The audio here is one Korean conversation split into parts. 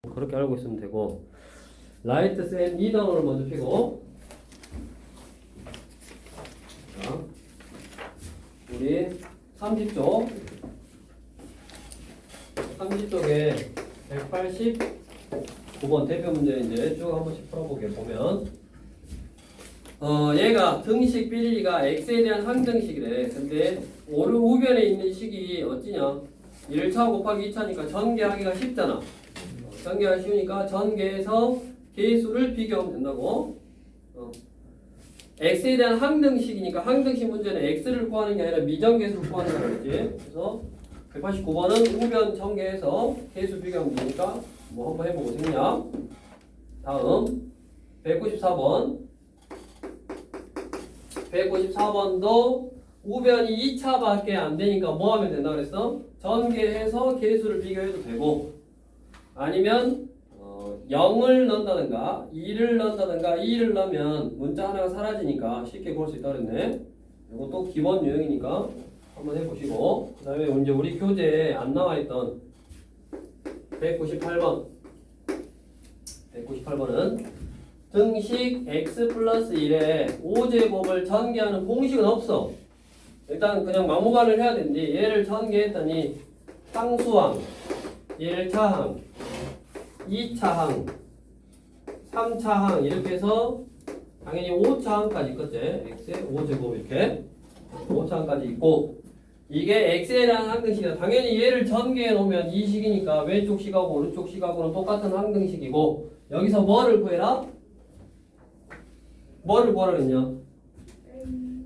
그렇게 알고 있으면 되고, 라이트 셀 2단원을 먼저 피고, 자, 우리 30쪽 30쪽에 189번 대표 문제 이제 쭉 한 번씩 풀어보게 보면, 얘가 등식 비리가 x에 대한 항등식이래. 근데 우변에 있는 식이 어찌냐? 1차 곱하기 2차니까 전개하기가 쉽잖아. 전개하기 쉬우니까 전개해서 개수를 비교하면 된다고. x에 대한 항등식이니까 항등식 문제는 x를 구하는 게 아니라 미정계수를 구하는 거라 그랬지. 그래서 189번은 우변 전개해서 개수 비교하면 되니까 뭐 한번 해보고 생략. 다음 194번도 우변이 2차밖에 안 되니까 뭐 하면 된다 그랬어? 전개해서 개수를 비교해도 되고, 아니면 0을 넣는다든가 2를 넣는다든가 2를 넣으면 문자 하나가 사라지니까 쉽게 구할 수 있다 그랬네. 이것도 기본 유형이니까 한번 해보시고, 그 다음에 이제 우리 교재에 안 나와있던 198번은 등식 x 플러스 1에 5제곱을 전개하는 공식은 없어. 일단 그냥 막무가내를 해야 되는데, 얘를 전개했더니 상수항, 1차항, 2차항, 3차항 이렇게 해서 당연히 5차항까지 있겠지. x의 5제곱 이렇게 5차항까지 있고, 이게 x에 대한 항등식이다. 당연히 얘를 전개해 놓으면 이 식이니까 왼쪽 식하고 오른쪽 식하고는 똑같은 항등식이고, 여기서 뭐를 구해라? 뭐를 구하라 그랬냐?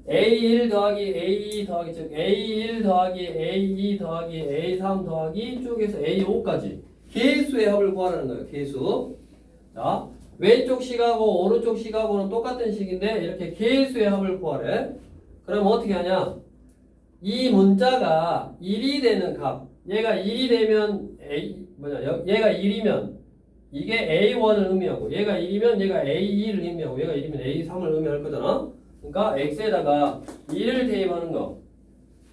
A1 더하기 A2 더하기 즉 A1 더하기 A2 더하기 A3 더하기 쭉에서 A5까지 개수의 합을 구하라는 거예요. 개수. 자, 왼쪽 식하고 오른쪽 식하고는 똑같은 식인데 이렇게 개수의 합을 구하래. 그럼 어떻게 하냐? 이 문자가 1이 되는 값, 얘가 1이 되면 얘가 1이면 이게 A1을 의미하고, 얘가 1이면 얘가 A2를 의미하고, 얘가 1이면 A3을 의미할 거잖아. 그러니까 x에다가 2를 대입하는 거.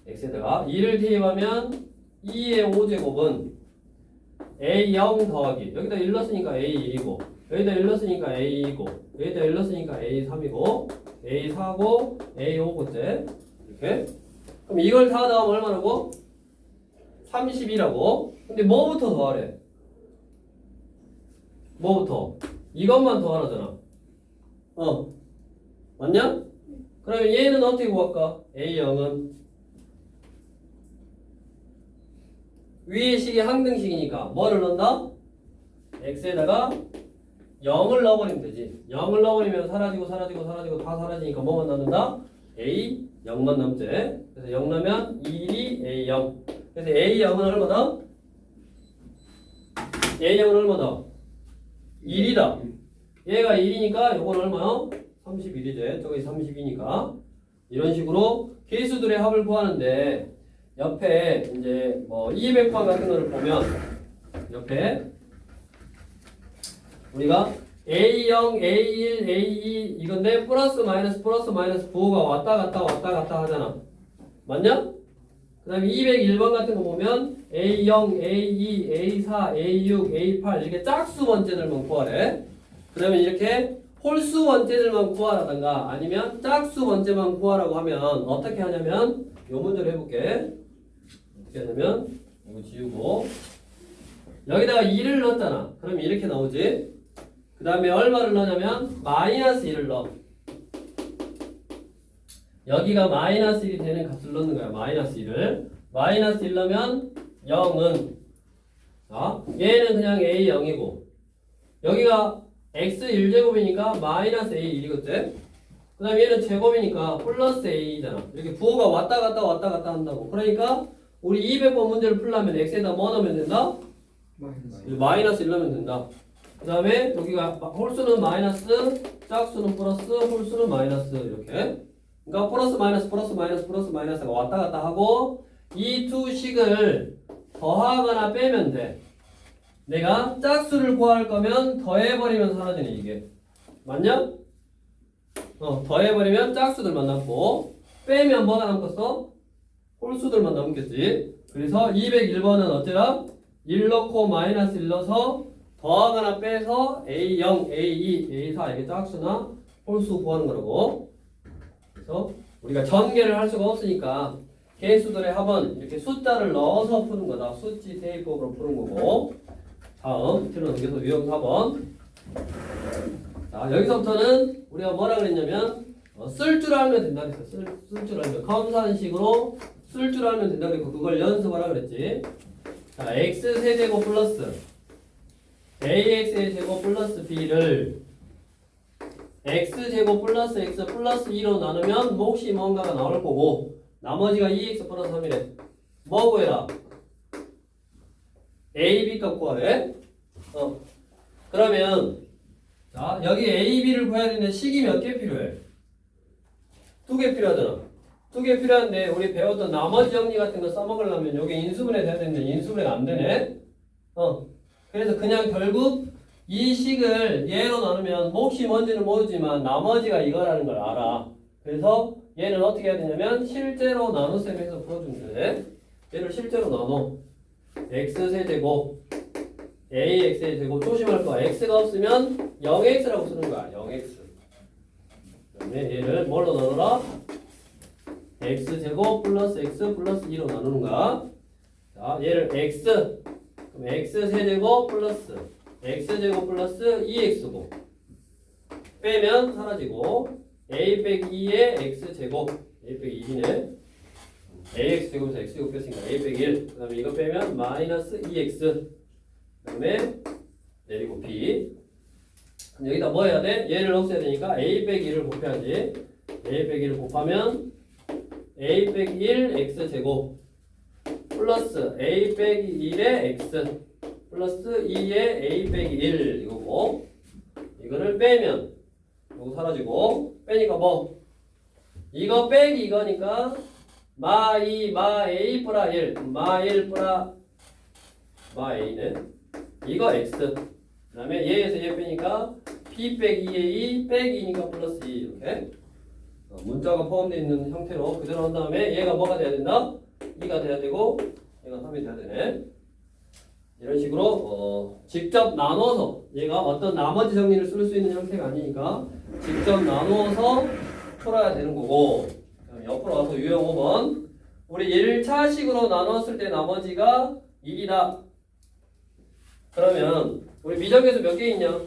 x에다가 2를 대입하면 2의 5제곱은 A0 더하기, 여기다 1 넣었으니까 A1이고, 여기다 1 넣었으니까 A2이고, 여기다 1 넣었으니까 A3이고, A4고, A5고째. 이렇게. 그럼 이걸 다 더하면 얼마라고? 32라고. 근데 뭐부터 더하래? 뭐부터? 이것만 더하라잖아. 맞냐? 그러면 얘는 어떻게 구할까? A0은 위의 식이 항등식이니까 뭐를 넣는다? x에다가 0을 넣어버리면 되지. 0을 넣어버리면 사라지고 다 사라지니까 뭐만 남는다? A 0만 남지. 그래서 0 넣으면 1이 A0. 그래서 A0은 얼마다? A0은 얼마다? 1이다. 얘가 1이니까 요건 얼마요? 31이지. 저기 32니까. 이런 식으로 개수들의 합을 구하는데, 옆에 이제 뭐 200번 같은 거를 보면 옆에 우리가 A0, A1, A2 이건데 플러스 마이너스 부호가 왔다 갔다 하잖아. 맞냐? 그 다음에 201번 같은 거 보면 A0, A2, A4, A6, A8 이렇게 짝수 번째들만 구하래. 그러면 이렇게 홀수 번째들만 구하라던가 아니면 짝수 번째만 구하라고 하면 어떻게 하냐면 요 문제를 해볼게. 어떻게 하냐면 이거 지우고 여기다가 2를 넣었잖아. 그럼 이렇게 나오지. 그 다음에 얼마를 넣냐면 마이너스 1을 넣어. 여기가 마이너스 1이 되는 값을 넣는 거야. 마이너스 1을. 마이너스 1 넣으면 0은 얘는 그냥 A0이고 여기가 x 1제곱이니까 마이너스 A1이겠지? 그 다음에 얘는 제곱이니까 플러스 A잖아. 이렇게 부호가 왔다 갔다 한다고. 그러니까 우리 200번 문제를 풀려면 x에다 뭐 넣으면 된다? 마이너스 1 넣으면 된다. 그 다음에 여기가 홀수는 마이너스, 짝수는 플러스, 홀수는 마이너스 이렇게. 그러니까 플러스 마이너스가 왔다 갔다 하고 이 두 식을 더하거나 빼면 돼. 내가 짝수를 구할 거면 더해버리면 사라지네 이게. 맞냐? 더해버리면 짝수들만 남고 빼면 뭐가 남겠어? 홀수들만 남겠지. 그래서 201번은 어쩌라? 1 넣고 마이너스 1 넣어서 더하거나 빼서 A0, A2, A4 이게 짝수나 홀수 구하는 거라고. 그래서 우리가 전개를 할 수가 없으니까 개수들의 합은 이렇게 숫자를 넣어서 푸는 거다. 수치 대입법으로 푸는 거고. 다음 뒤로 넘겨서 유형 4번. 자, 여기서부터는 우리가 뭐라 그랬냐면 쓸 줄 알면 된다 그랬어. 쓸 줄 알면 검산식으로 쓸 줄 알면 된다 그랬고 그걸 연습하라 그랬지. 자, x 세제곱 플러스 ax의 제곱 플러스 b를 x제곱 플러스 x 플러스 2로 나누면 몫이 뭔가가 나올 거고 나머지가 2x 플러스 3이래. 뭐 구해라? a, b 값 구하래. 그러면 자 여기 a, b를 구해야 되는데 식이 몇 개 필요해? 2개 필요하잖아. 2개 필요한데 우리 배웠던 나머지 정리 같은 거 써먹으려면 여기 인수분해 돼야 되는데 인수분해가 안 되네. 그래서 그냥 결국 이 식을 얘로 나누면 몫이 뭔지는 모르지만 나머지가 이거라는 걸 알아. 그래서 얘는 어떻게 해야 되냐면 실제로 나눗셈 해서 풀어주면 돼. 얘를 실제로 나눠. x세제곱 ax의 제곱 조심할 거야. x가 없으면 0x라고 쓰는 거야. 0x. 그다음에 얘를 뭘로 나누라? x제곱 플러스 x 플러스 2로 나누는 거야. 자, 얘를 x 그럼 x세제곱 플러스 x제곱 플러스 2x고 빼면 사라지고 a 빼기 2의 x제곱 a 빼기 2네 ax제곱에서 x제곱 뺐으니까 a 빼기 1 그 다음에 이거 빼면 마이너스 2x 그 다음에 내리고 b 그럼 여기다 뭐 해야 돼? 얘를 없애야 되니까 a 빼기 1을 곱해야지. a 빼기 1을 곱하면 a 빼기 1 x제곱 플러스 a 빼기 1의 x 플러스 2의 a 빼기 1 이거고 이거를 빼면 이거 사라지고 빼니까 뭐 이거 빼기 이거니까 마 2, 마 a 플라 1 마 1 플라 마 a네 이거 x 그 다음에 얘에서 얘 빼니까 p 빼기 2의 2 빼기 2니까 플러스 2 이렇게 문자가 포함되어 있는 형태로 그대로 한 다음에 얘가 뭐가 돼야 된다? 2가 돼야 되고 얘가 3이 돼야 되네. 이런 식으로 직접 나눠서 얘가 어떤 나머지 정리를 쓸 수 있는 형태가 아니니까 직접 나누어서 풀어야 되는 거고 옆으로 와서 유형 5번 우리 1차식으로 나눴을 때 나머지가 1이다. 그러면 우리 미적계수 몇 개 있냐?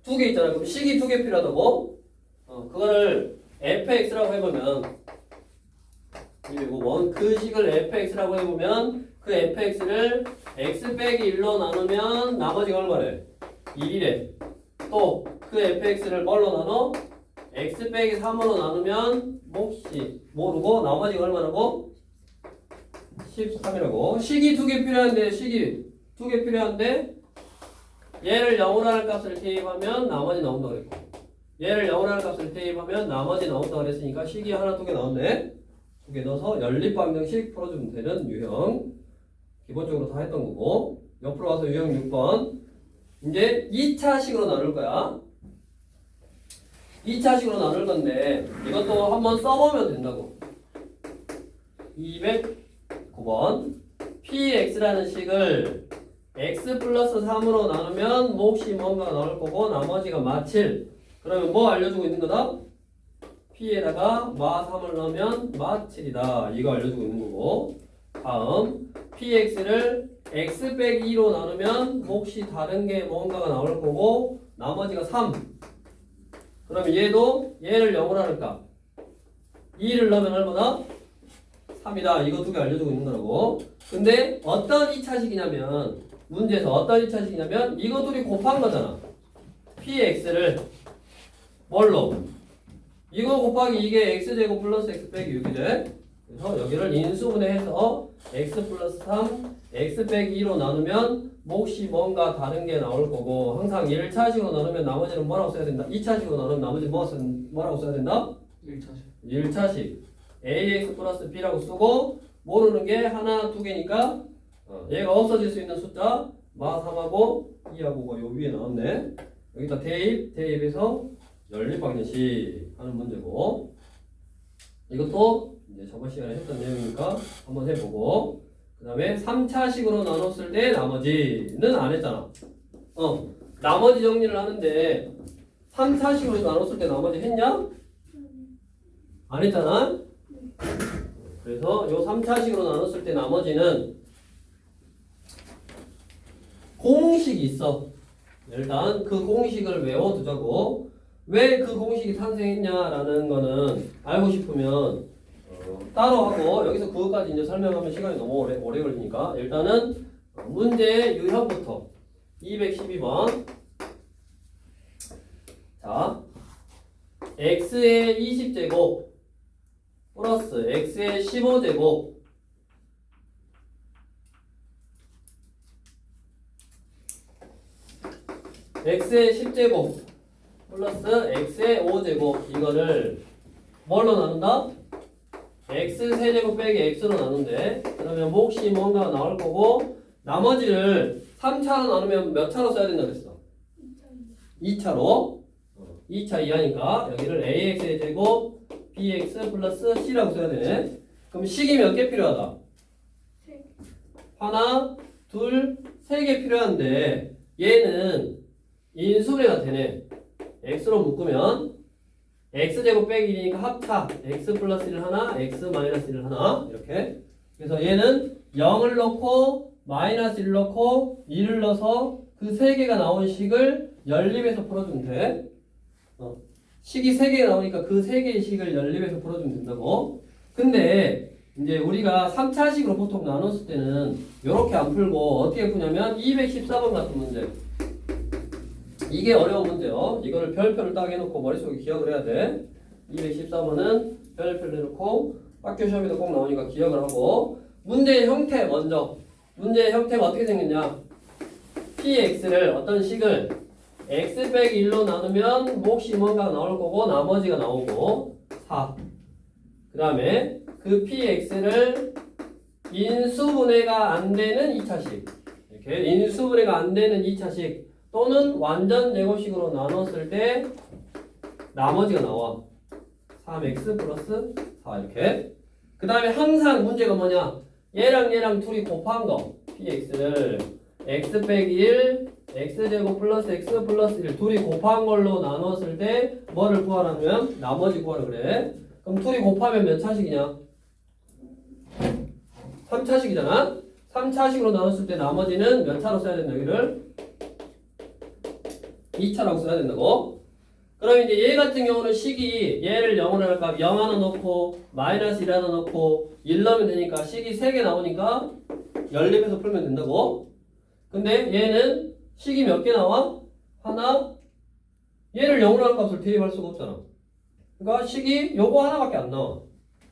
2개 있잖아. 그럼 식이 2개 필요하다고? 그거를 fx라고 해보면 1, 그 식을 fx라고 해보면 그 fx를 x 빼기 1로 나누면 나머지가 얼마래? 1이래. 또 그 fx를 뭘로 나눠? x 빼기 3으로 나누면 몫이 모르고 나머지가 얼마라고? 13이라고. 식이 2개 필요한데 식이 2개 필요한데 얘를 0으로 하는 값을 대입하면 나머지 나온다고 그랬고 얘를 0으로 하는 값을 대입하면 나머지 나온다고 그랬으니까 식이 하나 2개 나왔네. 2개 넣어서 연립방정식 풀어주면 되는 유형 기본적으로 다 했던 거고 옆으로 와서 유형 6번 이제 2차식으로 나눌 거야. 2차식으로 나눌 건데 이것도 한번 써보면 된다고. 209번 px라는 식을 x 플러스 3으로 나누면 몫이 뭔가 나올 거고 나머지가 마7 그러면 뭐 알려주고 있는 거다? p에다가 마3을 넣으면 마7이다. 이거 알려주고 있는 거고 다음 px를 x 빼기 2로 나누면 몫이 다른 게 뭔가가 나올 거고 나머지가 3 그러면 얘도 얘를 0으로 할까? 2를 넣으면 얼마나? 3이다. 이거 2개 알려주고 있는 거라고. 근데 어떤 2차식이냐면 문제에서 어떤 2차식이냐면 이거 둘이 곱한 거잖아. px를 뭘로? 이거 곱하기 이게 x제곱 플러스 x 빼기 6이래. 그래서 여기를 인수분해해서 x 플러스 3 x 빼기 2로 나누면 몫이 뭔가 다른 게 나올 거고 항상 1차식으로 나누면 나머지는 뭐라고 써야 된다? 2차식으로 나누면 나머지 뭐라고 써야 된다? 1차식 ax 플러스 b라고 쓰고 모르는 게 하나 2개니까 얘가 없어질 수 있는 숫자 마3하고 2하고 요 위에 나왔네. 여기다 대입해서 연립방정식 하는 문제고 이것도 이제 저번 시간에 했던 내용이니까 한번 해보고 그 다음에 3차식으로 나눴을 때 나머지는 안 했잖아. 나머지 정리를 하는데 3차식으로 나눴을 때 나머지 했냐? 안 했잖아. 그래서 요 3차식으로 나눴을 때 나머지는 공식이 있어. 일단 그 공식을 외워두자고. 왜 그 공식이 탄생했냐라는 거는 알고 싶으면 따로 하고 여기서 그것까지 이제 설명하면 시간이 너무 오래 걸리니까 일단은 문제 유형부터 212번. 자, x의 20제곱 플러스 x의 15제곱 x의 10제곱 플러스 x의 5제곱 이거를 뭘로 나눈다? x 세제곱 빼기 x로 나눈대. 그러면 몫이 뭔가 나올 거고 나머지를 3차로 나누면 몇 차로 써야 된다 그랬어? 2차로 2차 이하니까 여기를 ax의 제곱 bx 플러스 c라고 써야 되네. 그럼 식이 몇 개 필요하다? 하나, 둘, 세 개 필요한데 얘는 인수분해가 되네. x로 묶으면 x제곱 빼기 1이니까 합차 x 플러스 1 하나, x 마이너스 1 하나 이렇게. 그래서 얘는 0을 넣고 마이너스 1 넣고 1을 넣어서 그 세 개가 나온 식을 연립해서 풀어주면 돼. 식이 3개가 나오니까 그 3개의 식을 연립해서 풀어주면 된다고. 근데 이제 우리가 3차식으로 보통 나눴을 때는 이렇게 안 풀고 어떻게 푸냐면 214번 같은 문제. 이게 어려운 문제요. 이거를 별표를 딱 해놓고 머릿속에 기억을 해야 돼. 214번은 별표를 해놓고 학교 시험에도 꼭 나오니까 기억을 하고. 문제의 형태 먼저. 문제의 형태가 어떻게 생겼냐. px를 어떤 식을 x 빼기 1로 나누면 몫이 뭔가 나올 거고 나머지가 나오고 4. 그 다음에 그 px를 인수분해가 안 되는 2차식. 이렇게 인수분해가 안 되는 2차식 또는 완전 제곱식으로 나눴을 때 나머지가 나와. 3x 플러스 4 이렇게. 그 다음에 항상 문제가 뭐냐. 얘랑 둘이 곱한 거. px를 x 빼기 1 x제곱 플러스 x 플러스 1 둘이 곱한 걸로 나눴을 때 뭐를 구하라면 나머지 구하라 그래. 그럼 둘이 곱하면 몇 차식이냐? 3차식이잖아. 3차식으로 나눴을 때 나머지는 몇 차로 써야 된다 여기를? 2차라고 써야 된다고. 그럼 이제 얘 같은 경우는 식이 얘를 0으로 할까? 0 하나 넣고 마이너스 1 하나 넣고 1 넣으면 되니까 식이 3개 나오니까 연립해서 풀면 된다고. 근데 얘는 식이 몇 개 나와? 하나. 얘를 0으로 한 값을 대입할 수가 없잖아. 그러니까 식이 요거 하나밖에 안 나와.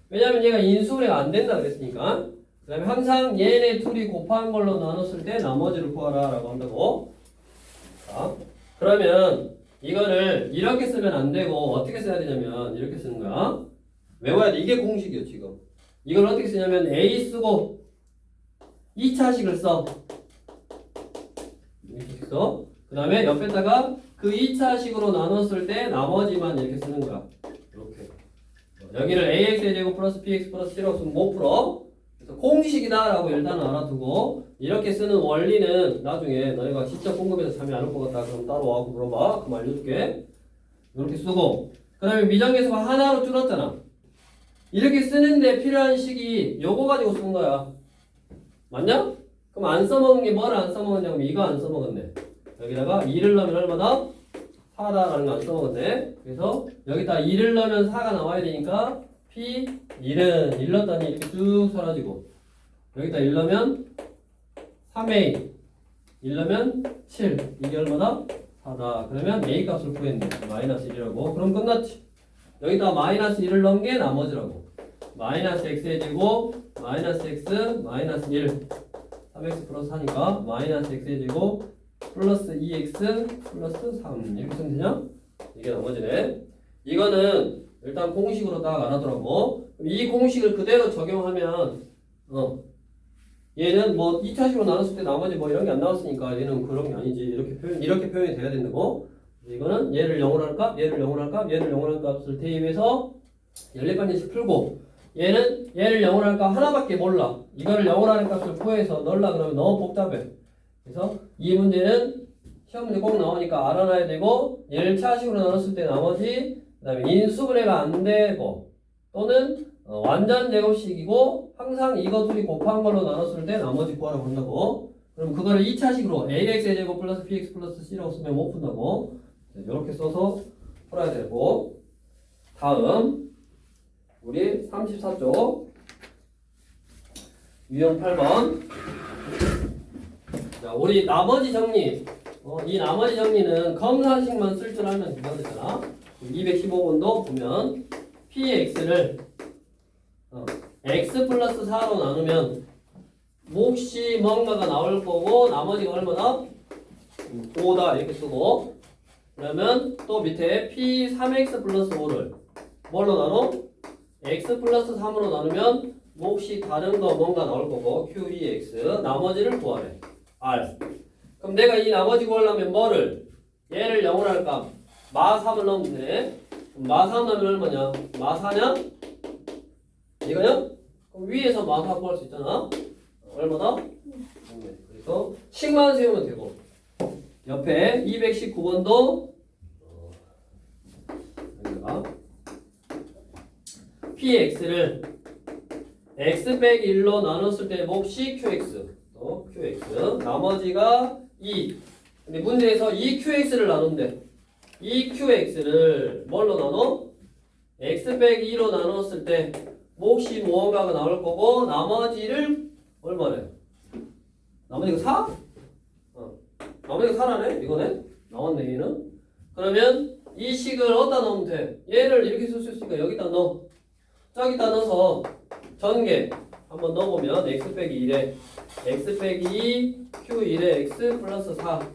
왜냐면 얘가 인수분해가 안 된다 그랬으니까. 그 다음에 항상 얘네 둘이 곱한 걸로 나눴을 때 나머지를 구하라 라고 한다고. 자, 그러면 이거를 이렇게 쓰면 안 되고 어떻게 써야 되냐면 이렇게 쓰는 거야. 외워야 돼. 이게 공식이요 지금. 이걸 어떻게 쓰냐면 A 쓰고 2차식을 써. 이렇게 써. 그 다음에 옆에다가 그 2차식으로 나눴을 때 나머지만 이렇게 쓰는 거야. 이렇게. 여기를 ax의 제곱 플러스 bx 플러스 c라고 쓰면 못 풀어. 그래서 공식이다 라고 일단 알아두고 이렇게 쓰는 원리는 나중에 너희가 직접 공급해서 참여 안 할 것 같다 그럼 따로 와서 물어봐. 그럼 알려줄게. 이렇게 쓰고 그 다음에 미정계수가 하나로 줄었잖아. 이렇게 쓰는데 필요한 식이 요거 가지고 쓰는 거야. 맞냐? 그럼 안 써먹은 게 뭐를 안 써먹었냐면 이거 안 써먹었네. 여기다가 2를 넣으면 얼마다? 4다라는 거 안 써먹었네. 그래서 여기다 2를 넣으면 4가 나와야 되니까 P 1은 1 넣었더니 이렇게 쭉 사라지고 여기다 1 넣으면 3A 1 넣으면 7 이게 얼마다? 4다. 그러면 A 값을 구했네. 마이너스 1이라고. 그럼 끝났지. 여기다 마이너스 1을 넣은 게 나머지라고. 마이너스 x의 제곱 마이너스 x 마이너스 1 3x 플러스 4니까 마이너스 x의 제곱 플러스 2x 플러스 3 이렇게 쓰면 되냐? 이게 나머지네. 이거는 일단 공식으로 딱 알아두라고. 이 공식을 그대로 적용하면 얘는 뭐 2차식으로 나눴을 때 나머지 뭐 이런 게 안 나왔으니까 얘는 그런 게 아니지. 이렇게 표현이 돼야 된다고. 이거는 얘를 0으로 할 값, 얘를 0으로 할 값, 얘를 0으로 할 값을 대입해서 연립반지식 풀고 얘를 0으로 할까 하나밖에 몰라. 이거를 0으로 하는 값을 구해서 넣으려 그러면 너무 복잡해. 그래서 이 문제는 시험 문제 꼭 나오니까 알아놔야 되고 1차식으로 나눴을 때 나머지 그다음에 인수분해가 안 되고 또는 완전 제곱식이고 항상 이거 둘이 곱한 걸로 나눴을 때 나머지 구하라고 한다고. 그럼 그거를 2차식으로 ax의 제곱 플러스 bx 플러스 c라고 쓰면 못 푼다고. 이렇게 써서 풀어야 되고. 다음 우리 34쪽 유형 8번. 자, 우리 나머지 정리. 이 나머지 정리는 검사식만 쓸 줄 알면 되잖아. 215번도 보면 px를 x 플러스 4로 나누면 몫이 뭔가가 나올 거고 나머지가 얼마나? 5다 이렇게 쓰고 그러면 또 밑에 p3x 플러스 5를 뭘로 나눠? x 플러스 3으로 나누면 몫이 다른 거 뭔가 나올 거고 q2x 나머지를 구하래. r. 그럼 내가 이 나머지 구하려면 뭐를? 얘를 0으로 할까? 마3을 넣으면 되네. 마3 넣으면 얼마냐? 마4냐? 이거냐? 그럼 위에서 마4 구할 수 있잖아. 얼마다? 그래서 식만 세우면 되고 옆에 219번도 여기다가 px를 x 빼기 1로 나눴을 때 몫이 qx 또 qx 나머지가 2. 근데 문제에서 2qx를 나눈대. 2qx를 뭘로 나눠? x 빼기 2로 나눴을 때 몫이 무언가가 나올 거고 나머지를 얼마래? 나머지가 4? 나머지가 4라네? 이거네? 나왔네 얘는. 그러면 이 식을 어디다 넣으면 돼? 얘를 이렇게 쓸 수 있으니까 여기다 넣어. 저기다 넣어서 전개 한번 넣어보면 x 빼기 1에 x 빼기 2 q1에 x 플러스 4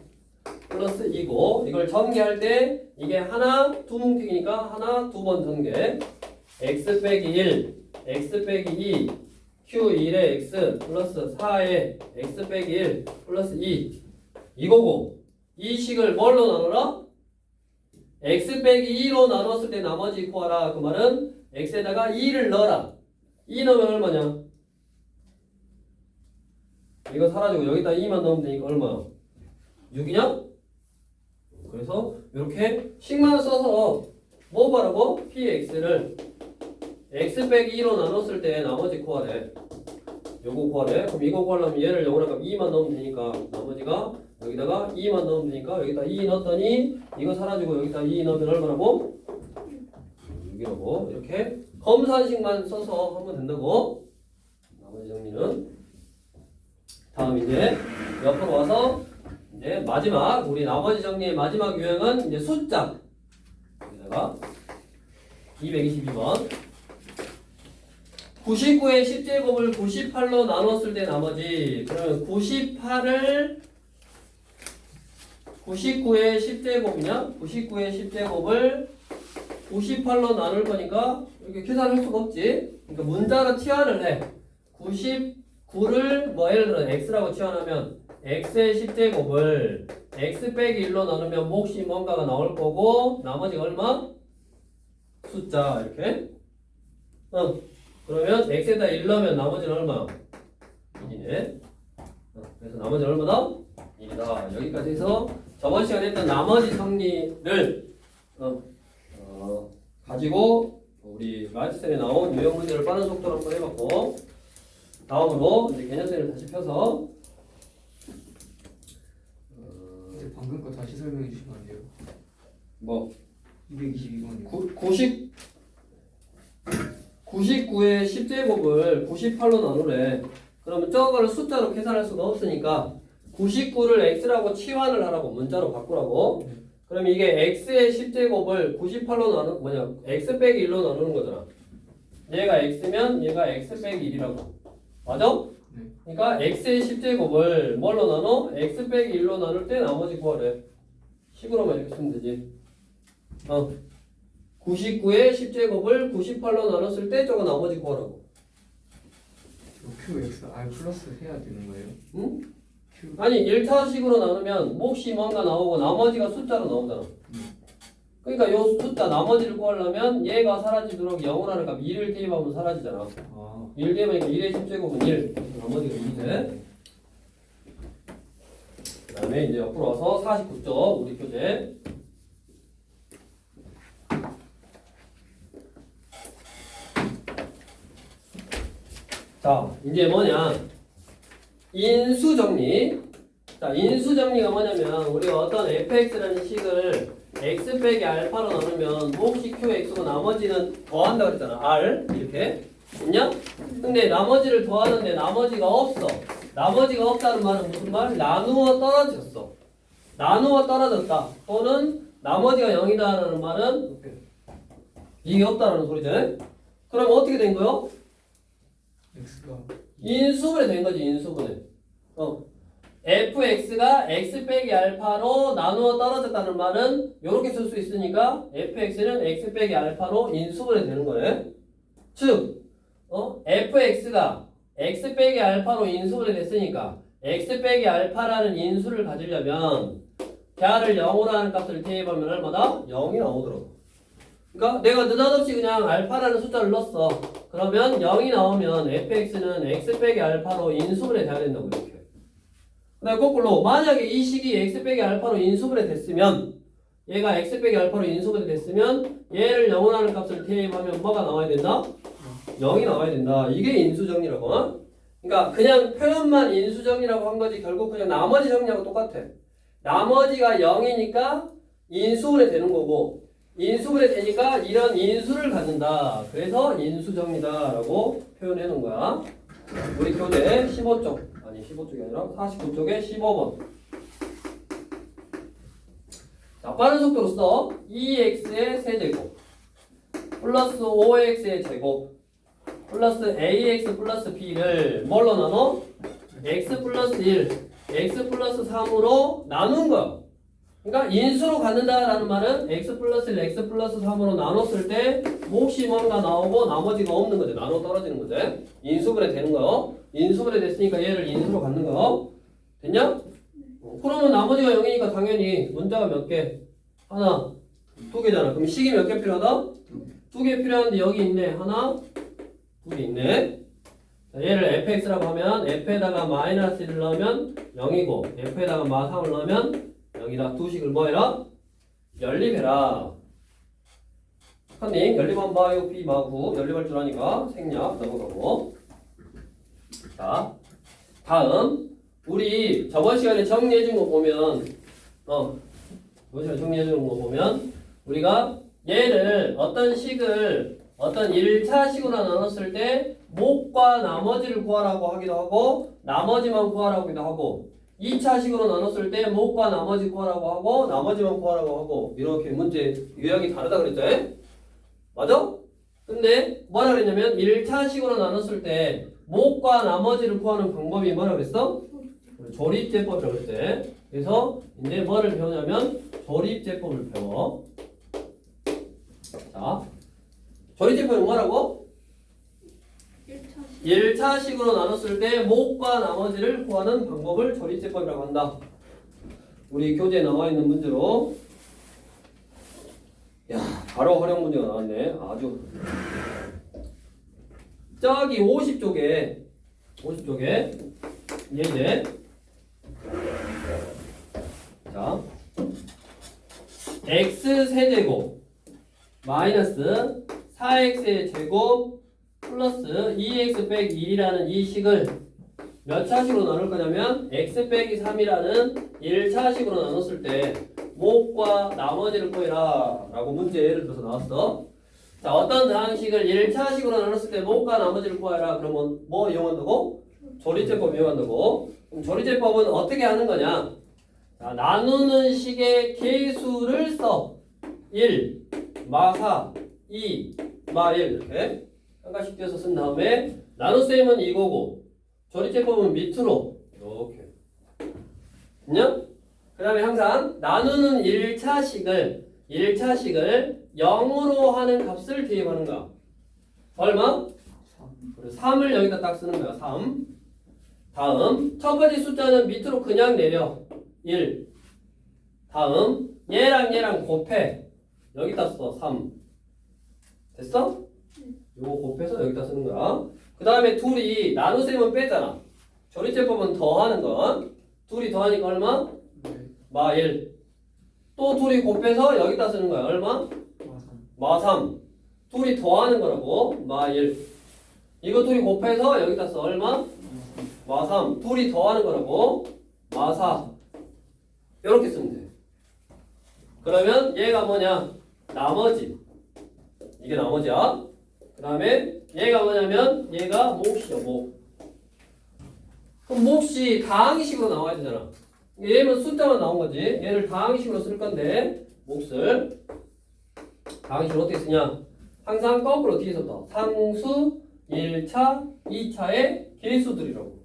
플러스 2고 이걸 전개할 때 이게 하나 두 뭉튀기니까 하나 두 번 전개 x 빼기 1 x 빼기 2 q1에 x 플러스 4에 x 빼기 1 플러스 2 이거고 이 식을 뭘로 나누라? x 빼기 2로 나눴을 때 나머지 구하라. 그 말은 x에다가 2를 넣어라. 2 넣으면 얼마냐? 이거 사라지고 여기다 2만 넣으면 되니까 얼마야? 6이냐? 그래서 이렇게 식만 써서 뭐 구하라고? px를 x 빼기 2로 나눴을 때 나머지 구하래. 요거 구하래. 그럼 이거 구하려면 얘를 0으로 하면 2만 넣으면 되니까 나머지가 여기다가 2만 넣으면 되니까 여기다 2 넣었더니 이거 사라지고 여기다 2 넣으면 얼마라고? 6이라고. 이렇게 검사식만 써서 하면 된다고. 나머지 정리는 다음 이제 옆으로 와서 이제 마지막 우리 나머지 정리의 마지막 유형은 이제 숫자. 여기다가 222번 99의 10제곱을 98로 나눴을 때 나머지. 그러면 99의 10제곱이냐? 99의 10제곱을 98로 나눌 거니까 이렇게 계산할 수가 없지. 그러니까 문자로 치환을 해. 99를 뭐 예를 들어 x라고 치환하면 x의 10제곱을 x 빼기 1로 나누면 몫이 뭔가가 나올 거고 나머지가 얼마? 숫자 이렇게. 그러면 x에다 1 넣으면 나머지는 얼마? 1이네. 그래서 나머지는 얼마다? 1이다. 여기까지 해서 저번 시간에 했던 나머지 정리를 가지고 우리 라이트쌤에 나온 유형 문제를 빠른 속도로 한번 해봤고 다음으로 이제 개념선을 다시 펴서 이제 방금 거 다시 설명해 주시면 안 돼요? 뭐 222번이요. 99의 10제곱을 98로 나누래. 그러면 저거를 숫자로 계산할 수가 없으니까 99를 x라고 치환을 하라고 문자로 바꾸라고. 그럼 이게 x의 10제곱을 98로 나누 x 빼기 1로 나누는 거잖아. 얘가 x면 얘가 x 빼기 1이라고. 맞아? 그러니까 x의 10제곱을 뭘로 나눠? x 빼기 1로 나눌 때 나머지 구하래. 식으로만 이렇게 쓰면 되지. 99의 10제곱을 98로 나눴을 때 저거 나머지 구하라고. QX R 플러스 해야 되는 거예요? 응? Q 아니 1차식으로 나누면 몫이 뭔가 나오고 나머지가 숫자로 나오잖아. 그러니까 요 숫자 나머지를 구하려면 얘가 사라지도록 0을 하는 값 1을 대입하면 사라지잖아. 아, 1 대입하니까 1의 10제곱은 1. 나머지가 2 돼. 그 다음에 이제 옆으로 와서 49쪽 우리 교재. 자, 이제 뭐냐? 인수정리. 자, 인수정리가 뭐냐면 우리가 어떤 fx라는 식을 x 빼기 알파로 나누면 몫이 qx고 나머지는 더한다 그랬잖아. r 이렇게. 됐냐? 근데 나머지를 더하는데 나머지가 없어. 나머지가 없다는 말은 무슨 말? 나누어 떨어졌어. 나누어 떨어졌다. 또는 나머지가 0이다라는 말은 이게 없다라는 소리잖아요. 그럼 어떻게 된 거요? x가 인수분해 된 거지. 인수분해. fx가 x 빼기 알파로 나누어 떨어졌다는 말은 이렇게 쓸 수 있으니까 fx는 x 빼기 알파로 인수분해 되는 거예요. 즉 fx가 x 빼기 알파로 인수분해 됐으니까 x 빼기 알파라는 인수를 가지려면 걔를 0으로 하는 값을 대입하면 얼마다? 0이 나오더라고. 그러니까 내가 느닷없이 그냥 알파라는 숫자를 넣었어. 그러면 0이 나오면 fx는 x 빼기 알파로 인수분해 돼야 된다고 이렇게. 그다음에 거꾸로 만약에 이 식이 x 빼기 알파로 인수분해 됐으면 얘가 x 빼기 알파로 인수분해 됐으면 얘를 0으로 하는 값을 대입하면 뭐가 나와야 된다? 0이 나와야 된다. 이게 인수정리라고. 그러니까 그냥 표현만 인수정리라고 한 거지 결국 그냥 나머지 정리하고 똑같아. 나머지가 0이니까 인수분해 되는 거고 인수분해 되니까 이런 인수를 갖는다. 그래서 인수정리다라고 표현해 놓은 거야. 우리 교재 15쪽 아니 15쪽이 아니라 49쪽에 15번. 자, 빠른 속도로 써. 2x의 세제곱 플러스 5x의 제곱 플러스 ax 플러스 b를 뭘로 나눠? x 플러스 1, x 플러스 3으로 나눈 거야. 그러니까 인수로 갖는다라는 말은 x 플러스 1, x 플러스 3으로 나눴을 때 몫이 뭔가 나오고 나머지가 없는 거지. 나눠 떨어지는 거지. 인수분해 되는 거요. 인수분해 됐으니까 얘를 인수로 갖는 거요. 됐냐? 그러면 나머지가 0이니까 당연히 문자가 몇 개? 하나, 두 개잖아. 그럼 식이 몇 개 필요하다? 두 개 필요한데 여기 있네. 하나, 두 개 있네. 자, 얘를 fx라고 하면 f에다가 마이너스 1을 넣으면 0이고 f에다가 마 3을 넣으면 0이다. 두 식을 뭐 해라? 연립해라. 컨닝 연립한 바 요 b 마구 연립할 줄 아니까 생략 넘어가고. 자, 다음 우리 저번 시간에 정리해 준 거 보면 저번 시간에 정리해 준 거 보면 우리가 얘를 어떤 식을 어떤 1차 식으로 나눴을 때 몫과 나머지를 구하라고 하기도 하고 나머지만 구하라고 하기도 하고 2차 식으로 나눴을 때 몫과 나머지 구하라고 하고 나머지만 구하라고 하고 이렇게 문제 유형이 다르다 그랬죠? 맞아? 근데 뭐라 그랬냐면 1차 식으로 나눴을 때 몫과 나머지를 구하는 방법이 뭐라 그랬어? 조립제법이라고 그랬지. 그래서 이제 뭐를 배우냐면 조립제법을 배워. 자, 조립제법이 뭐라고? 1차식으로 나눴을 때 몫과 나머지를 구하는 방법을 조립제법이라고 한다. 우리 교재에 나와 있는 문제로 야, 바로 활용 문제가 나왔네. 아주 저기 50쪽에 얘제 자 x 세제곱 마이너스 4x의 제곱 플러스 2x 빼기 1이라는 이 식을 몇 차식으로 나눌 거냐면 x 빼기 3이라는 1차식으로 나눴을 때 몫과 나머지를 구해라 라고 문제 예를 들어서 나왔어. 자, 어떤 상식을 1차식으로 나눴을 때 몫과 나머지를 구해라. 그러면 뭐 이용한다고? 조립제법 이용한다고. 그럼 조립제법은 어떻게 하는 거냐? 자, 나누는 식의 개수를 써. 1, 마 4, 2, 마 1 이렇게 한 가지씩 떼서 쓴 다음에 나눗셈은 이거고 조립제법은 밑으로 이렇게 됐냐? 그 다음에 항상 나누는 1차식을 0으로 하는 값을 대입하는 거야. 얼마? 3을 여기다 딱 쓰는 거야. 3. 다음 첫 번째 숫자는 밑으로 그냥 내려. 1. 다음 얘랑 곱해. 여기다 써 3. 됐어? 요거 곱해서 여기다 쓰는 거야. 그 다음에 둘이 나누셈은 빼잖아. 조리제법은 더하는 건 둘이 더하니까 얼마? 네. 마 1. 또 둘이 곱해서 여기다 쓰는 거야. 얼마? 마삼. 마 3. 둘이 더하는 거라고. 마 1. 이거 둘이 곱해서 여기다 써. 얼마? 마 3. 둘이 더하는 거라고. 마 4. 이렇게 쓰면 돼. 그러면 얘가 뭐냐? 나머지. 이게 나머지야. 그 다음에 얘가 뭐냐면 얘가 몫이죠. 몫. 그럼 몫이 다항식으로 나와야 되잖아. 얘는 숫자만 나온 거지. 얘를 다항식으로 쓸 건데 몫을 다항식으로 어떻게 쓰냐? 항상 거꾸로 뒤에서부터 상수 1차, 2차의 개수들이라고.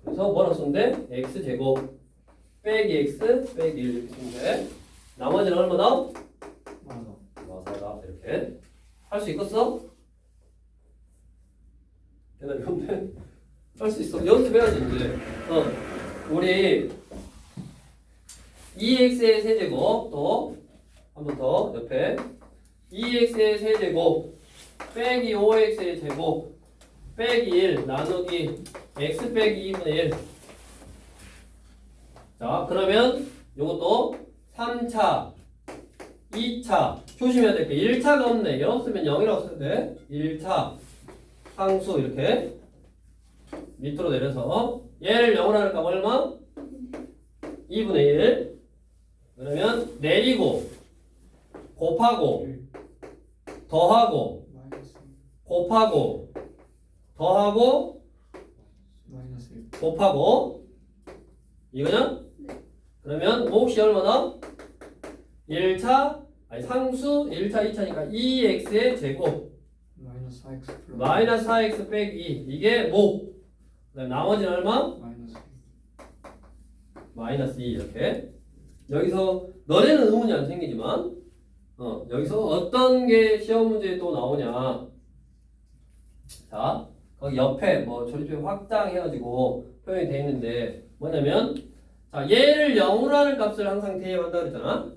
그래서 뭐라고 쓰면 돼? x제곱 빼기 x 빼기 1 이렇게 쓰면 돼. 나머지는 얼마 나와? 마삼. 마사다 이렇게 할 수 있겠어? 대답이 없네. 할 수 있어. 연습해야지 이제. 우리 2x의 세제곱 또 한 번 더 옆에 2x의 세제곱 빼기 5x의 제곱 빼기 1 나누기 x 빼기 2분의 1. 자 그러면 요것도 3차 2차 조심해야 될 게 1차가 없네. 없으면 0이라고 써야 돼. 1차 상수 이렇게 밑으로 내려서 얘를 0으로 하니까 얼마? 2분의 1. 그러면 내리고 곱하고 더하고 마이너스. 곱하고 더하고 마이너스 1. 곱하고 이거냐? 그러면 몫이 얼마나? 1차 아니 상수 1차 2차니까 2x의 제곱 마이너스 4x 플러스. 마이너스 4x 빼기 2 이게 몫. 그다음 나머지는 얼마? 마이너스 2. 마이너스 2 이렇게. 여기서 너네는 의문이 안 생기지만 여기서 어떤 게 시험 문제에 또 나오냐. 자 거기 옆에 뭐 조립표 확장해가지고 표현이 돼 있는데 뭐냐면 자 얘를 0으로 하는 값을 항상 대입한다 그랬잖아.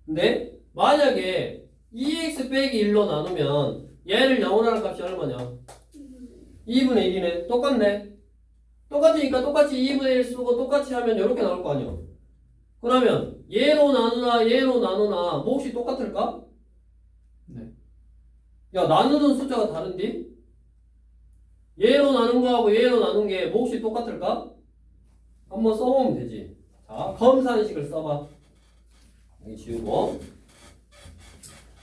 근데 만약에 2x 빼기 1로 나누면 얘를 0으로 하는 값이 얼마냐? 2분의 1이네. 똑같네. 똑같으니까 똑같이 2분의 1 쓰고 똑같이 하면 이렇게 나올 거 아니야. 그러면 얘로 나누나 몫이 똑같을까? 네. 야 나누는 숫자가 다른데? 얘로 나눈 거하고 얘로 나눈 게 몫이 똑같을까? 한번 써보면 되지. 자 검산식을 써봐. 여기 지우고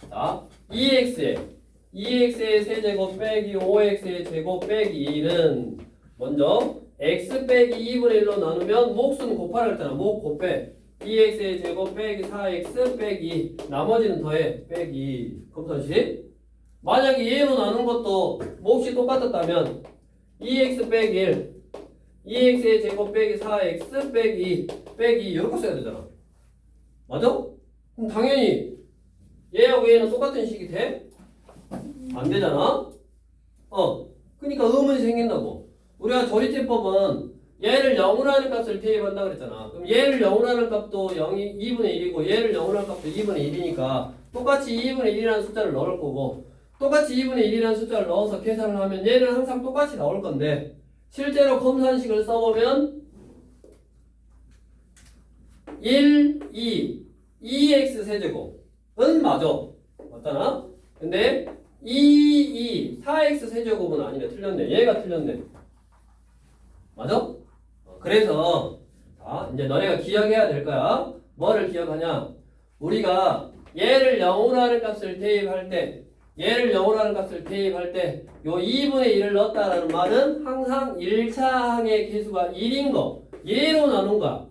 자 2x의 세제곱 빼기 5x의 제곱 빼기 1은 먼저 x 빼기 2분의 1로 나누면 몫은 곱하라 했잖아. 몫 곱해 2x의 제곱 빼기 4x 빼기 2 나머지는 더해 빼기 검산식. 만약에 얘로 나눈 것도 몫이 똑같았다면 2x 빼기 1 2x의 제곱 빼기 4x 빼기 2 빼기 2 이렇게 써야 되잖아. 맞아? 그럼 당연히 얘하고 얘는 똑같은 식이 돼? 안 되잖아? 그러니까 의문이 생긴다고. 우리가 조리제법은 얘를 0으로 하는 값을 대입한다 그랬잖아. 그럼 얘를 0으로 하는 값도 0이 2분의 1이고 얘를 0으로 하는 값도 2분의 1이니까 똑같이 2분의 1이라는 숫자를 넣을 거고 똑같이 2분의 1이라는 숫자를 넣어서 계산을 하면 얘는 항상 똑같이 나올 건데 실제로 검산식을 써보면 1, 2x 세제곱은 맞아. 맞잖아? 근데 4x 세제곱은 아니네. 틀렸네. 얘가 틀렸네. 맞아? 그래서 자 이제 너네가 기억해야 될 거야. 뭐를 기억하냐? 우리가 얘를 0으로 하는 값을 대입할 때 요 2분의 1을 넣었다라는 말은 항상 1차 항의 개수가 1인 거. 얘로 나눈 거야.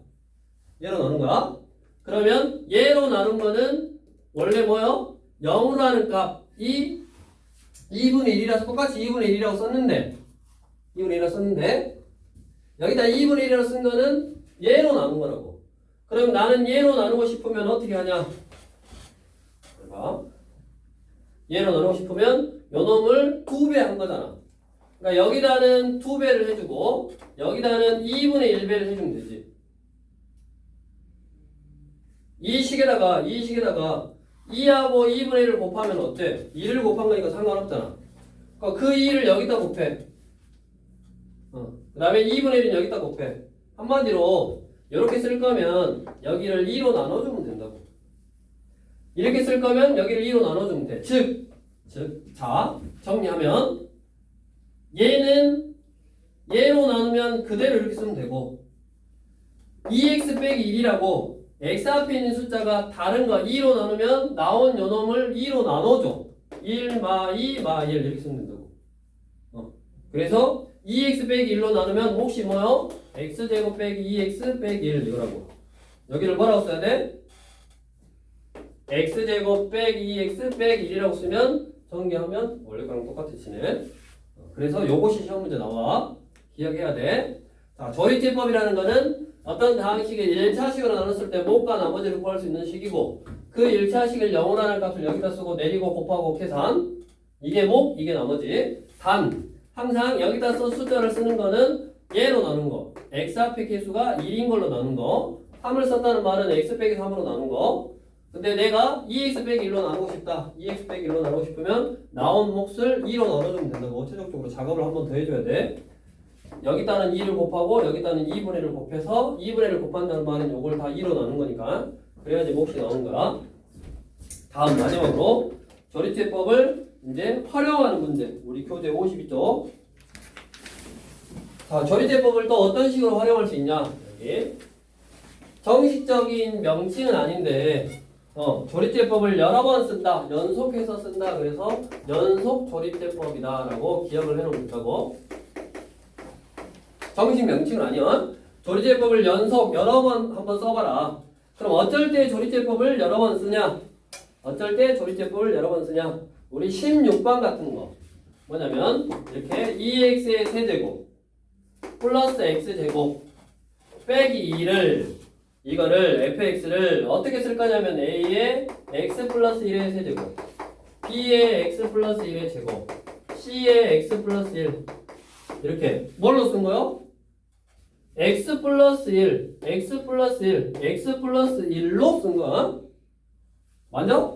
그러면 얘로 나눈 거는 원래 뭐요? 0으로 하는 값이 2분의 1이라서 똑같이 2분의 1이라고 썼는데 여기다 2분의 1이라고 쓴 거는 얘로 나눈 거라고. 그럼 나는 얘로 나누고 싶으면 어떻게 하냐? 얘로 나누고 싶으면 요 놈을 2배 한 거잖아. 그러니까 여기다는 2배를 해주고 여기다는 2분의 1배를 해주면 되지. 이 식에다가 2하고 2분의 1을 곱하면 어때? 2를 곱한 거니까 상관없잖아. 그러니까 그 2를 여기다 곱해. 그 다음에 2분의 1은 여기다 곱해. 한마디로 이렇게 쓸 거면 여기를 2로 나눠주면 된다고. 이렇게 쓸 거면 여기를 2로 나눠주면 돼. 자, 정리하면 얘는 얘로 나누면 그대로 이렇게 쓰면 되고 2x 빼기 1이라고 x 앞에 있는 숫자가 다른 거 2로 나누면 나온 요놈을 2로 나눠줘. 1 마 2 마 1 이렇게 쓰면 된다고. 그래서 2x 빼기 1로 나누면 몫이 뭐요? x제곱 빼기 2x 빼기 1 이거라고. 여기를 뭐라고 써야 돼? x제곱 빼기 2x 빼기 1이라고 쓰면 정리하면 원래 거랑 똑같아지네. 그래서 요것이 시험 문제 나와. 기억해야 돼. 자, 조리제법이라는 거는 어떤 다항식을 1차식으로 나눴을 때 몫과 나머지를 구할 수 있는 식이고 그 1차식을 0으로 하는 값을 여기다 쓰고 내리고 곱하고 계산 이게 몫, 이게 나머지. 단 항상 여기다 써 숫자를 쓰는 거는 얘로 나눈 거 x 앞에 개수가 1인 걸로 나눈 거 3을 썼다는 말은 x 빼기 3으로 나눈 거 근데 내가 2x 빼기 1로 나누고 싶다 2x 빼기 1로 나누고 싶으면 나온 몫을 2로 나눠주면 된다고. 최종적으로 작업을 한 번 더 해줘야 돼. 여기다는 2를 곱하고 여기다는 2분의 1을 곱해서 2분의 1을 곱한다는 말은 요걸 다 2로 나눈 거니까 그래야지 몫이 나오는 거야. 다음 마지막으로 조리제법을 이제 활용하는 문제. 우리 교재 52쪽. 자, 조리제법을 또 어떤 식으로 활용할 수 있냐? 여기 정식적인 명칭은 아닌데 조리제법을 여러 번 쓴다. 연속해서 쓴다. 그래서 연속 조리제법이다 라고 기억을 해놓으면 된다고. 정식 명칭은 아니야. 조리제법을 연속 여러 번 한번 써봐라. 그럼 어쩔 때 조리제법을 여러 번 쓰냐? 어쩔 때 조리제법을 여러 번 쓰냐? 우리 16번 같은 거 뭐냐면 이렇게 2x의 세제곱 플러스 x제곱 빼기 2를 이거를 fx를 어떻게 쓸 거냐면 a의 x 플러스 1의 세제곱 b의 x 플러스 1의 제곱 c의 x 플러스 1 이렇게 뭘로 쓴 거요? x 플러스 1, x 플러스 1, x 플러스 1로 쓴 거야. 맞아?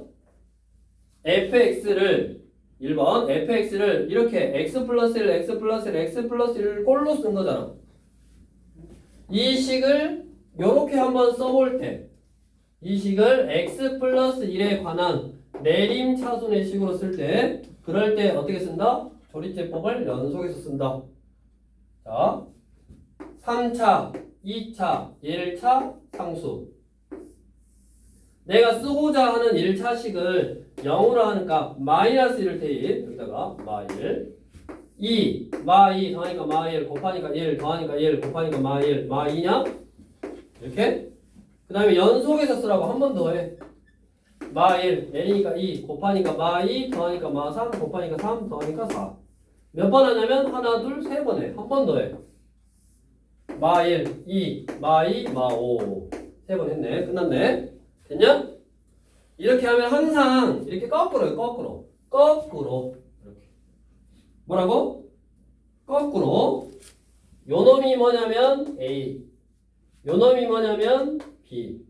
fx를 1번 fx를 이렇게 x 플러스 1, x 플러스 1, x 플러스 1을 꼴로 쓴 거잖아. 이 식을 요렇게 한번 써볼 때 이 식을 x 플러스 1에 관한 내림차순의 식으로 쓸 때 그럴 때 어떻게 쓴다? 조리제법을 연속해서 쓴다. 자, 3차, 2차, 1차 상수. 내가 쓰고자 하는 1차식을 0으로 하는 값 마이너스 1을 대입 여기다가 마1 2 마2 더하니까 마1 곱하니까 1 더하니까 1 곱하니까 마1 마2냐? 이렇게 그 다음에 연속해서 쓰라고 한 번 더 해. 마1 n이니까 2 곱하니까 마2 더하니까 마3 곱하니까 3 더하니까 4 몇 번 하냐면 하나 둘 세 번 해. 한 번 더 해. 마1 2 마2 마5 세 번 했네. 끝났네. 됐냐? 이렇게 하면 항상 이렇게 거꾸로요. 거꾸로 이렇게 뭐라고? 거꾸로. 요놈이 뭐냐면 A 요놈이 뭐냐면 B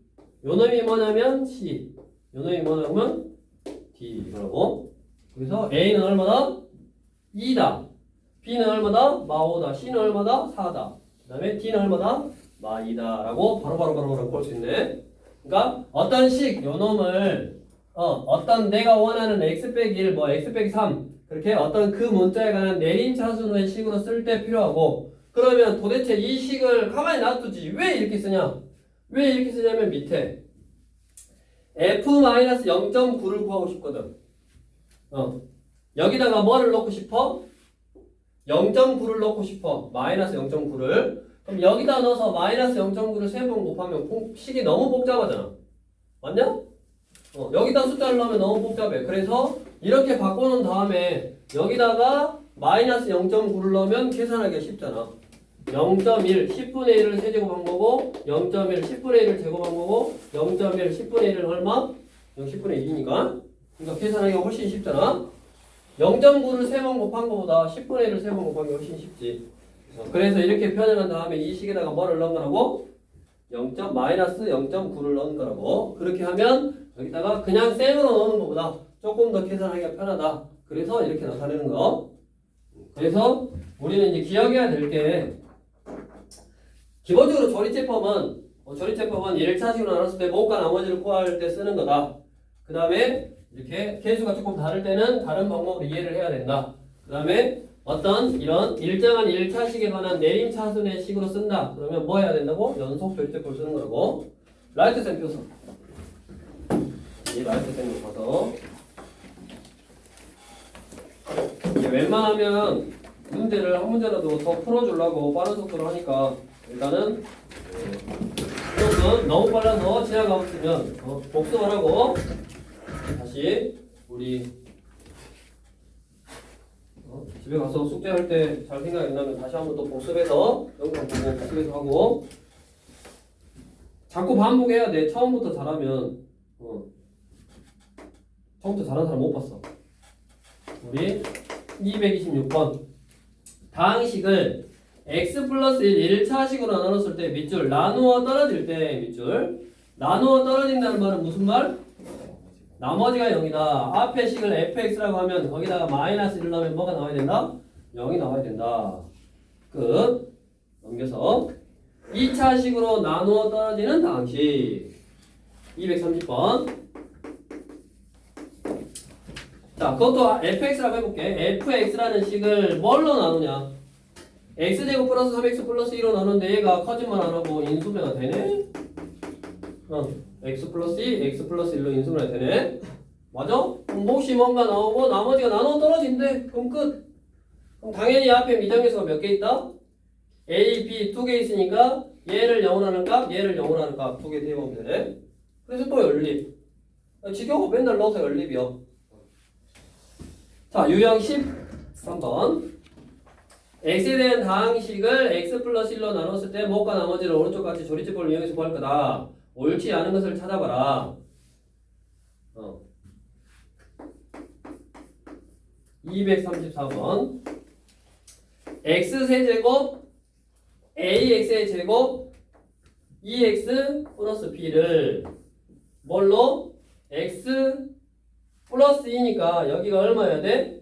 요놈이 뭐냐면 C 요놈이 뭐냐면 D 이거라고. 그래서 A는 얼마다? 2다 B는 얼마다? 마5다 C는 얼마다? 4다 그 다음에 D는 얼마다? 마2다 라고 바로 볼 수 있네. 그러니까 어떤 식 요놈을 어떤 내가 원하는 x 빼기 1 뭐 x 빼기 3 그렇게 어떤 그 문자에 관한 내림차순의 식으로 쓸 때 필요하고 그러면 도대체 이 식을 가만히 놔두지 왜 이렇게 쓰냐? 왜 이렇게 쓰냐면 밑에 f-0.9를 구하고 싶거든. 여기다가 뭐를 넣고 싶어? 0.9를 넣고 싶어. 마이너스 0.9를. 그럼 여기다 넣어서 마이너스 0.9를 3번 곱하면 식이 너무 복잡하잖아. 맞냐? 여기다 숫자를 넣으면 너무 복잡해. 그래서 이렇게 바꿔놓은 다음에 여기다가 마이너스 0.9를 넣으면 계산하기가 쉽잖아. 0.1 10분의 1을 세제곱한 거고 0.1 10분의 1을 제곱한 거고 0.1 10분의 1은 얼마? 10분의 1이니까 그러니까 계산하기가 훨씬 쉽잖아. 0.9를 3번 곱한 거보다 10분의 1을 3번 곱한 게 훨씬 쉽지. 그래서 이렇게 표현한 다음에 이 식에다가 뭐를 넣은 거라고? 마이너스 0.9를 넣은 거라고. 그렇게 하면 여기다가 그냥 생으로 넣는 것보다 조금 더 계산하기가 편하다. 그래서 이렇게 나타내는 거. 그래서 우리는 이제 기억해야 될 게 기본적으로 조리제법은 1차식으로 나눴을 때 모과 나머지를 구할 때 쓰는 거다. 그 다음에 이렇게 개수가 조금 다를 때는 다른 방법으로 이해를 해야 된다. 그 다음에 어떤 이런 일정한 1차식에 관한 내림차순의 식으로 쓴다. 그러면 뭐 해야 된다고? 연속 조리제법을 쓰는 거라고. 라이트 쌤 표서. 이 라이트 쌤 봐서 이게 웬만하면 문제를 한 문제라도 더 풀어주려고 빠른 속도로 하니까 일단은 조금 너무 빨라서 지나가고 있으면 복습을 하고 다시 우리 집에 가서 숙제할 때 잘 생각이 나면 다시 한번 또 복습해서 영상 보고 복습해서 하고 자꾸 반복해야 돼. 처음부터 잘하면 처음부터 잘하는 사람 못 봤어. 우리 226번 다항식을 x 플러스 1 1차식으로 나눴을 때 밑줄 나누어 떨어질 때 밑줄 나누어 떨어진다는 말은 무슨 말? 나머지가 0이다. 앞에 식을 fx라고 하면 거기다가 마이너스 1을 넣으면 뭐가 나와야 된다? 0이 나와야 된다. 끝. 넘겨서 2차식으로 나누어 떨어지는 다항식 230번. 자, 그것도 fx라고 해볼게. fx라는 식을 뭘로 나누냐? x제곱 플러스 3x 플러스 1로 나누는데 얘가 커진만 안하고 인수분해가 되네? x 플러스 2, x 플러스 1로 인수분해가 되네? 맞아? 그럼 몫이 뭔가 나오고 나머지가 나눠 떨어진대. 그럼 끝. 그럼 당연히 앞에 미정계수가 몇 개 있다? a, b 두 개 있으니까 얘를 0으로 하는 값, 얘를 0으로 하는 값 두 개 대입하면 되네? 그래서 또 연립. 지겨워 맨날 넣어서 연립이요. 자, 유형 13번. x에 대한 다항식을 x 플러스 1로 나눴을 때 몫과 나머지를 오른쪽 같이 조리제법을 이용해서 구할 거다. 옳지 않은 것을 찾아봐라. 234번. x세제곱 ax의 제곱 2x 플러스 b를 뭘로? x 플러스 2니까 여기가 얼마여야 돼?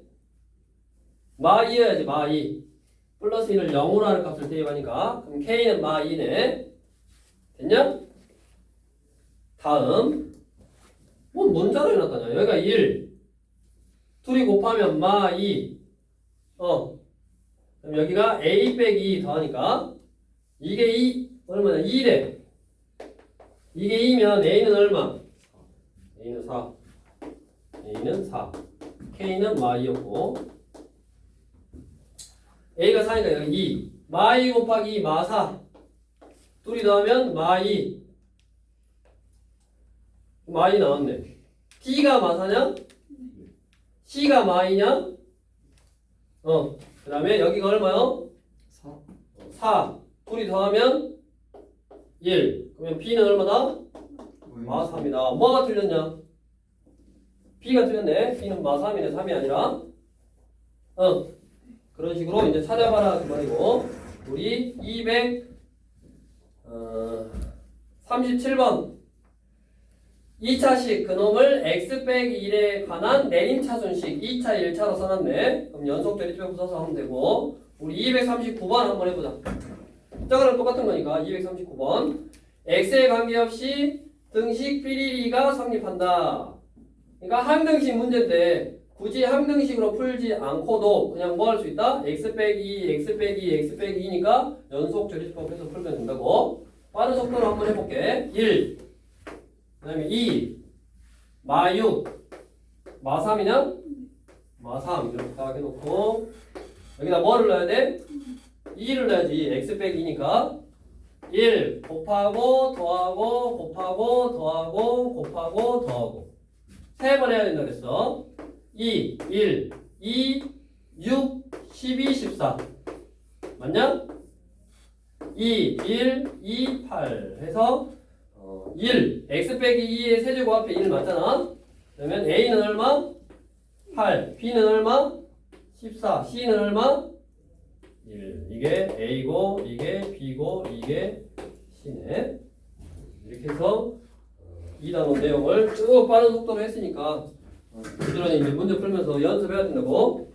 마2여야지 마2. 플러스 2를 0으로 하는 값을 대입하니까 그럼 k는 마2네. 됐냐? 다음 뭔 문자로 해놨다냐. 여기가 1 둘이 곱하면 마2. 그럼 여기가 a 빼기 2 더하니까 이게 2 얼마냐? 2래. 이게 2면 a는 얼마? a는 4. a는 4. k는 마2였고 a가 4니까 여기 2. 마2 곱하기 2 마4. 둘이 더하면 마2. 마2 나왔네. D가 마4냐? C가 마2냐? 그 다음에 여기가 얼마요? 4. 4. 둘이 더하면 1. 그러면 B는 얼마다? 마3이다. 뭐가 틀렸냐? B가 틀렸네. B는 마3이네. 3이 아니라. 그런 식으로 이제 찾아봐라 그 말이고. 우리 237번 2차식 그놈을 x 빼기 1에 관한 내림차순식 2차 1차로 써놨네. 그럼 연속 대립제법 써서 하면 되고. 우리 239번 한번 해보자. 저거랑 똑같은 거니까 239번 x에 관계없이 등식 삐리리가 성립한다. 그러니까 항등식 문제인데 굳이 항등식으로 풀지 않고도 그냥 뭐 할 수 있다? x 빼기 2, x 빼기 2, x 빼기 2니까 연속 조리제법 해서 풀면 된다고. 빠른 속도로 한번 해볼게. 1, 그 다음에 2, 마6, 마3이냐? 마3 이렇게 딱 해놓고 여기다 뭐를 넣어야 돼? 2를 넣어야지. x 빼기 2니까 1 곱하고 더하고 곱하고 더하고 곱하고 더하고 3번 해야 된다 그랬어. 2, 1, 2, 6, 12, 14 맞냐? 2, 1, 2, 8 해서 1 x 빼기 2의 세제곱 앞에 1 맞잖아. 그러면 a는 얼마? 8 b는 얼마? 14 c는 얼마? 1 이게 a고 이게 b고 이게 c네. 이렇게 해서 2단원 내용을 쭉 빠른 속도로 했으니까 부지런히 이제 문제 풀면서 연습해야 된다고.